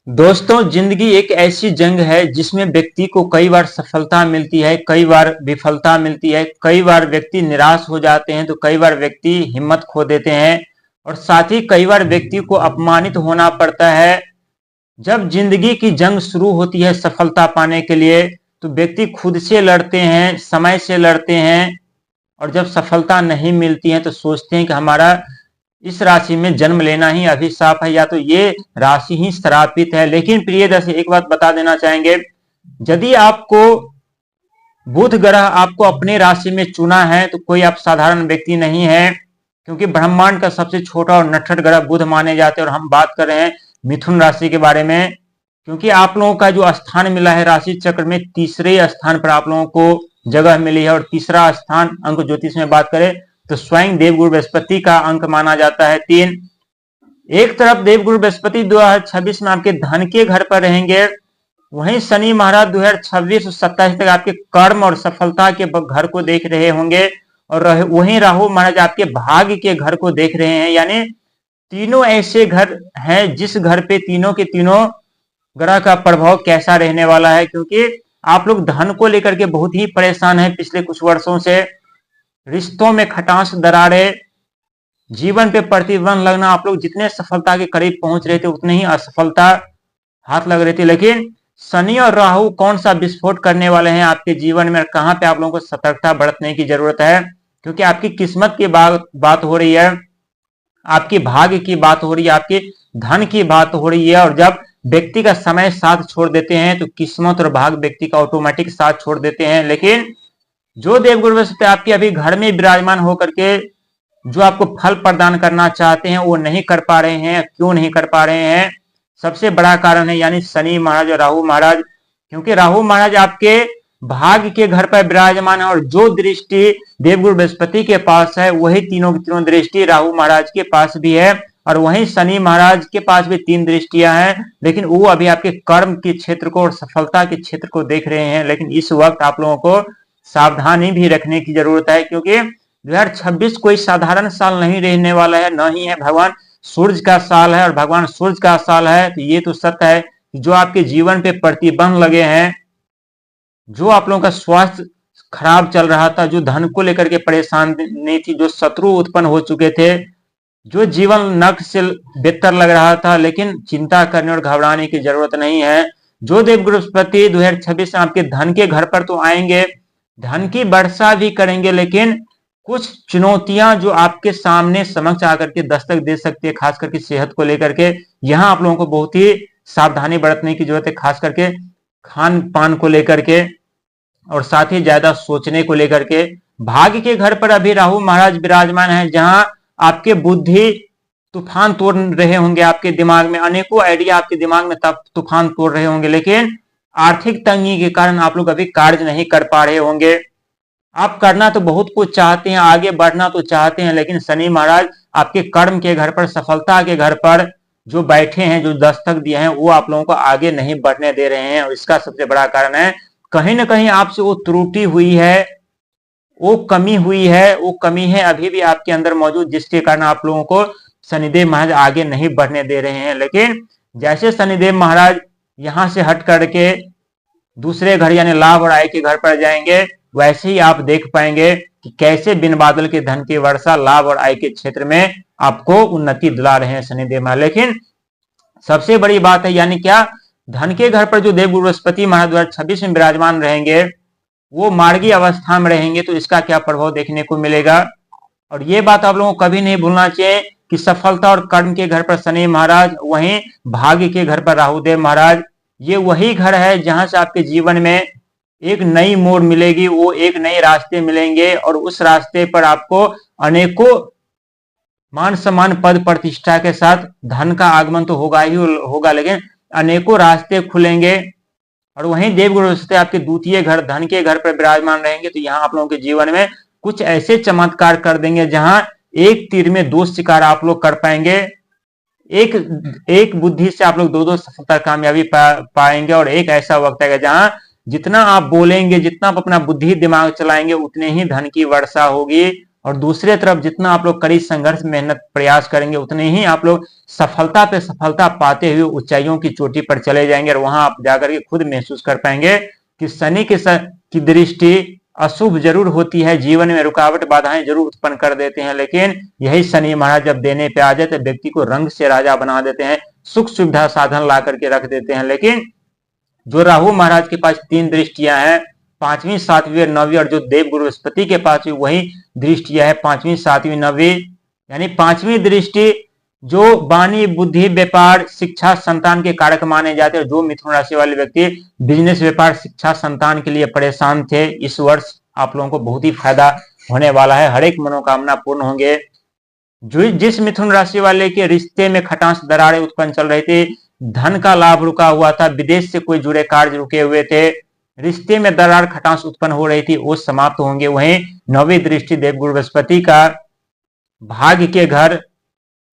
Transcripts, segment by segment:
दोस्तों, जिंदगी एक ऐसी जंग है जिसमें व्यक्ति को कई बार सफलता मिलती है, कई बार विफलता मिलती है, कई बार व्यक्ति निराश हो जाते हैं तो कई बार व्यक्ति हिम्मत खो देते हैं और साथ ही कई बार व्यक्ति को अपमानित होना पड़ता है। जब जिंदगी की जंग शुरू होती है सफलता पाने के लिए तो व्यक्ति खुद से लड़ते हैं, समय से लड़ते हैं और जब सफलता नहीं मिलती है तो सोचते हैं कि हमारा इस राशि में जन्म लेना ही अभिशाप है या तो ये राशि ही श्रापित है। लेकिन प्रिय दर्शक, एक बात बता देना चाहेंगे, यदि आपको बुध ग्रह आपको अपने राशि में चुना है तो कोई आप साधारण व्यक्ति नहीं है, क्योंकि ब्रह्मांड का सबसे छोटा और नटखट ग्रह बुध माने जाते हैं। और हम बात कर रहे हैं मिथुन राशि के बारे में, क्योंकि आप लोगों का जो स्थान मिला है राशि चक्र में, तीसरे स्थान पर आप लोगों को जगह मिली है। और तीसरा स्थान अंक ज्योतिष में बात करें तो स्वयं देवगुरु बृहस्पति का अंक माना जाता है 3। एक तरफ देवगुरु बृहस्पति 2026 में आपके धन के घर पर रहेंगे, वहीं शनि महाराज 2026 और 27 तक आपके कर्म और सफलता के घर को देख रहे होंगे और वहीं राहु महाराज आपके भाग्य के घर को देख रहे हैं। यानी तीनों ऐसे घर हैं जिस घर पे तीनों के तीनों ग्रह का प्रभाव कैसा रहने वाला है, क्योंकि आप लोग धन को लेकर के बहुत ही परेशान हैं पिछले कुछ वर्षों से। रिश्तों में खटास, दरारें, जीवन पे प्रतिबंध लगना, आप लोग जितने सफलता के करीब पहुंच रहे थे उतने ही असफलता हाथ लग रही थी। लेकिन शनि और राहु कौन सा विस्फोट करने वाले हैं आपके जीवन में, कहां पे आप लोगों को सतर्कता बरतने की जरूरत है, क्योंकि आपकी किस्मत की बात हो रही है, आपकी भाग्य की बात हो रही है, आपके धन की बात हो रही है। और जब व्यक्ति का समय साथ छोड़ देते हैं तो किस्मत और भाग्य व्यक्ति का ऑटोमेटिक साथ छोड़ देते हैं। लेकिन जो देवगुरु बृहस्पति आपके अभी घर में विराजमान होकर के जो आपको फल प्रदान करना चाहते हैं वो नहीं कर पा रहे हैं। क्यों नहीं कर पा रहे हैं? सबसे बड़ा कारण है यानी शनि महाराज और राहु महाराज, क्योंकि राहु महाराज आपके भाग्य के घर पर विराजमान है और जो दृष्टि देवगुरु बृहस्पति के पास है वही तीनों की तीनों दृष्टि राहु महाराज के पास भी है और वहीं शनि महाराज के पास भी 3 दृष्टियां हैं। लेकिन वो अभी आपके कर्म के क्षेत्र को और सफलता के क्षेत्र को देख रहे हैं। लेकिन इस वक्त आप लोगों को सावधानी भी रखने की जरूरत है, क्योंकि 2026 कोई साधारण साल नहीं रहने वाला है, न ही है भगवान सूर्य का साल है। और भगवान सूर्य का साल है तो ये तो सत्य है कि जो आपके जीवन पे प्रतिबंध लगे हैं, जो आप लोगों का स्वास्थ्य खराब चल रहा था, जो धन को लेकर के परेशान नहीं थी, जो शत्रु उत्पन्न हो चुके थे, जो जीवन नर्क से बेहतर लग रहा था, लेकिन चिंता करने और घबराने की जरूरत नहीं है। जो देवगुरु बृहस्पति 2026 में आपके धन के घर पर तो आएंगे, धन की वर्षा भी करेंगे, लेकिन कुछ चुनौतियां जो आपके सामने समक्ष आकर के दस्तक दे सकती है, खास करके सेहत को लेकर के, यहां आप लोगों को बहुत ही सावधानी बरतने की जरूरत है, खास करके खान पान को लेकर के और साथ ही ज्यादा सोचने को लेकर के। भाग्य के घर पर अभी राहु महाराज विराजमान है, जहां आपके बुद्धि तूफान तोड़ रहे होंगे, आपके दिमाग में अनेकों आइडिया आपके दिमाग में तूफान तोड़ रहे होंगे, लेकिन आर्थिक तंगी के कारण आप लोग अभी कार्य नहीं कर पा रहे होंगे। आप करना तो बहुत कुछ चाहते हैं, आगे बढ़ना तो चाहते हैं, लेकिन शनि महाराज आपके कर्म के घर पर, सफलता के घर पर जो बैठे हैं, जो दस्तक दिए हैं, वो आप लोगों को आगे नहीं बढ़ने दे रहे हैं। और इसका सबसे बड़ा कारण है कहीं ना कहीं आपसे वो त्रुटि हुई है, वो कमी हुई है, वो कमी है अभी भी आपके अंदर मौजूद, जिसके कारण आप लोगों को शनिदेव महाराज आगे नहीं बढ़ने दे रहे हैं। लेकिन जैसे शनिदेव महाराज यहां से हट करके दूसरे घर यानी लाभ और आय के घर पर जाएंगे, वैसे ही आप देख पाएंगे कि कैसे बिन बादल के धन की वर्षा लाभ और आय के क्षेत्र में आपको उन्नति दिला रहे हैं शनिदेव महाराज। लेकिन सबसे बड़ी बात है यानी क्या, धन के घर पर जो देवगुरु बृहस्पति महाराज 2026 में विराजमान रहेंगे वो मार्गी अवस्था में रहेंगे, तो इसका क्या प्रभाव देखने को मिलेगा। और ये बात आप लोगों को कभी नहीं भूलना चाहिए कि सफलता और कर्म के घर पर शनि महाराज, वहीं भाग्य के घर पर राहुदेव महाराज, ये वही घर है जहां से आपके जीवन में एक नई मोड़ मिलेगी, वो एक नए रास्ते मिलेंगे और उस रास्ते पर आपको अनेकों मान सम्मान पद प्रतिष्ठा के साथ धन का आगमन तो होगा ही होगा, लेकिन अनेकों रास्ते खुलेंगे। और वहीं देवगुरु बृहस्पति आपके द्वितीय घर धन के घर पर विराजमान रहेंगे, तो यहाँ आप लोगों के जीवन में कुछ ऐसे चमत्कार कर देंगे जहां एक तीर में 2 शिकार आप लोग कर पाएंगे। एक बुद्धि से आप लोग 2 सफलता कामयाबी पाएंगे। और एक ऐसा वक्त आएगा जहां जितना आप बोलेंगे, जितना आप अपना बुद्धि दिमाग चलाएंगे, उतने ही धन की वर्षा होगी और दूसरे तरफ जितना आप लोग कड़ी संघर्ष मेहनत प्रयास करेंगे उतने ही आप लोग सफलता पे सफलता पाते हुए ऊंचाइयों की चोटी पर चले जाएंगे, और वहां आप जाकर के खुद महसूस कर पाएंगे कि शनि की दृष्टि अशुभ जरूर होती है, जीवन में रुकावट बाधाएं जरूर उत्पन्न कर देते हैं, लेकिन यही शनि महाराज जब देने पे आ जाए तो व्यक्ति को रंग से राजा बना देते हैं, सुख सुविधा साधन ला करके रख देते हैं। लेकिन जो राहु महाराज के पास 3 दृष्टियां हैं, 5वीं 7वीं और 9वीं, और जो देव गुरु बृहस्पति के पास भी वही दृष्टियां है 5वीं 7वीं 9वीं, यानी 5वीं दृष्टि जो वाणी बुद्धि व्यापार शिक्षा संतान के कारक माने जाते हैं। जो मिथुन राशि वाले व्यक्ति बिजनेस व्यापार शिक्षा संतान के लिए परेशान थे, इस वर्ष आप लोगों को बहुत ही फायदा होने वाला है, हर एक मनोकामना पूर्ण होंगे। जो जिस मिथुन राशि वाले के रिश्ते में खटास दरारें उत्पन्न चल रही थी, धन का लाभ रुका हुआ था, विदेश से कोई जुड़े कार्य रुके हुए थे, रिश्ते में दरार खटास उत्पन्न हो रही थी, वो समाप्त होंगे। वहीं 9वीं दृष्टि देवगुरु बृहस्पति का भाग्य के घर,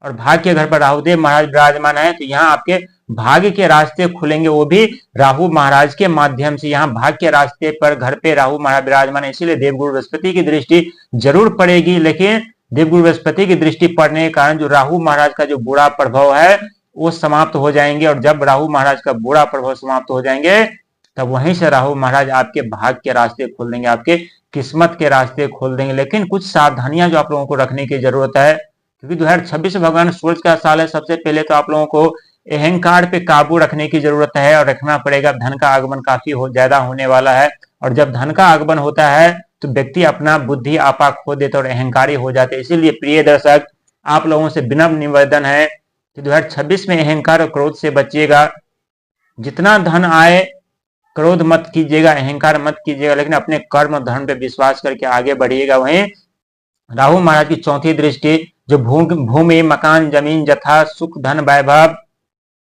और भाग्य के घर पर राहुदेव महाराज विराजमान है, तो यहाँ आपके भाग्य के रास्ते खुलेंगे, वो भी राहु महाराज के माध्यम से। यहाँ भाग्य के रास्ते पर घर पे राहु महाराज विराजमान है, इसीलिए देवगुरु बृहस्पति की दृष्टि जरूर पड़ेगी। लेकिन देवगुरु बृहस्पति की दृष्टि पड़ने के कारण जो राहु महाराज का जो बुरा प्रभाव है वो समाप्त हो जाएंगे, और जब राहु महाराज का बुरा प्रभाव समाप्त हो जाएंगे तब वहीं से राहु महाराज आपके भाग्य के रास्ते खोल देंगे, आपके किस्मत के रास्ते खोल देंगे। लेकिन कुछ सावधानियां जो आप लोगों को रखने की जरूरत है, क्योंकि 2026 भगवान सूरज का साल है। सबसे पहले तो आप लोगों को अहंकार पे काबू रखने की जरूरत है और रखना पड़ेगा। धन का आगमन काफी ज्यादा होने वाला है, और जब धन का आगमन होता है तो व्यक्ति अपना बुद्धि आपा खो देता और अहंकारी हो जाते हैं। इसीलिए प्रिय दर्शक, आप लोगों से विनम्र निवेदन है कि 2026 में अहंकार और क्रोध से बचिएगा। जितना धन आए क्रोध मत कीजिएगा, अहंकार मत कीजिएगा, लेकिन अपने कर्म धर्म पे विश्वास करके आगे बढ़िएगा। वहीं राहु महाराज की 4थी दृष्टि जो भूमि मकान जमीन जथा सुख धन वैभव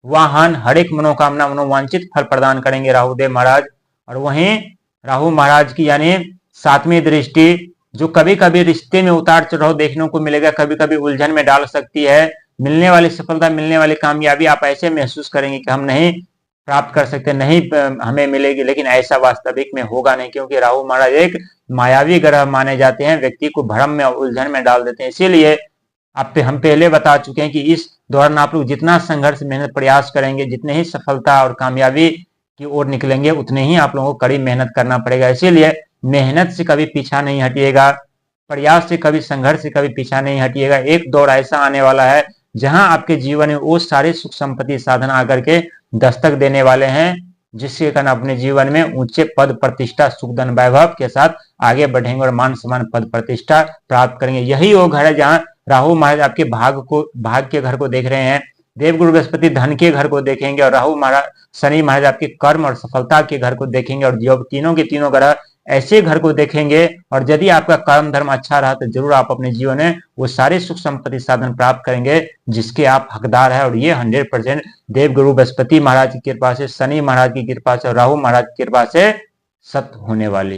वाहन हर एक मनोकामना मनोवांछित फल प्रदान करेंगे राहुदेव महाराज। और वहीं राहु महाराज की यानी 7वीं दृष्टि जो कभी कभी रिश्ते में उतार चढ़ाव देखने को मिलेगा, कभी कभी उलझन में डाल सकती है। मिलने वाली सफलता मिलने वाली कामयाबी आप ऐसे महसूस करेंगे कि हम नहीं प्राप्त कर सकते, नहीं हमें मिलेगी, लेकिन ऐसा वास्तविक में होगा नहीं, क्योंकि राहु महाराज एक मायावी ग्रह माने जाते हैं, व्यक्ति को भ्रम में उलझन में डाल देते हैं। इसीलिए हम पहले बता चुके हैं कि इस दौरान आप लोग जितना संघर्ष मेहनत प्रयास करेंगे, जितने ही सफलता और कामयाबी की ओर निकलेंगे, उतने ही आप लोगों को कड़ी मेहनत करना पड़ेगा। इसीलिए मेहनत से कभी पीछा नहीं हटिएगा, प्रयास से कभी संघर्ष से कभी पीछा नहीं हटिएगा। एक दौर ऐसा आने वाला है जहां आपके जीवन में वो सारे सुख संपत्ति साधन आकर के दस्तक देने वाले हैं, जिसके कारण अपने जीवन में ऊंचे पद प्रतिष्ठा सुख धन वैभव के साथ आगे बढ़ेंगे और मान सम्मान पद प्रतिष्ठा प्राप्त करेंगे। यही वो घर है जहां राहु महाराज आपके भाग के घर को देख रहे हैं, देवगुरु बृहस्पति धन के घर को देखेंगे, और राहु महाराज शनि महाराज आपके कर्म और सफलता के घर को देखेंगे। और जो तीनों के तीनों ग्रह ऐसे घर को देखेंगे, और यदि आपका कर्म धर्म अच्छा रहा तो जरूर आप अपने जीवन में वो सारे सुख संपत्ति साधन प्राप्त करेंगे जिसके आप हकदार है। और ये 100% देवगुरु बृहस्पति महाराज की कृपा से, शनि महाराज की कृपा से और राहु महाराज की कृपा से सत्य होने वाली।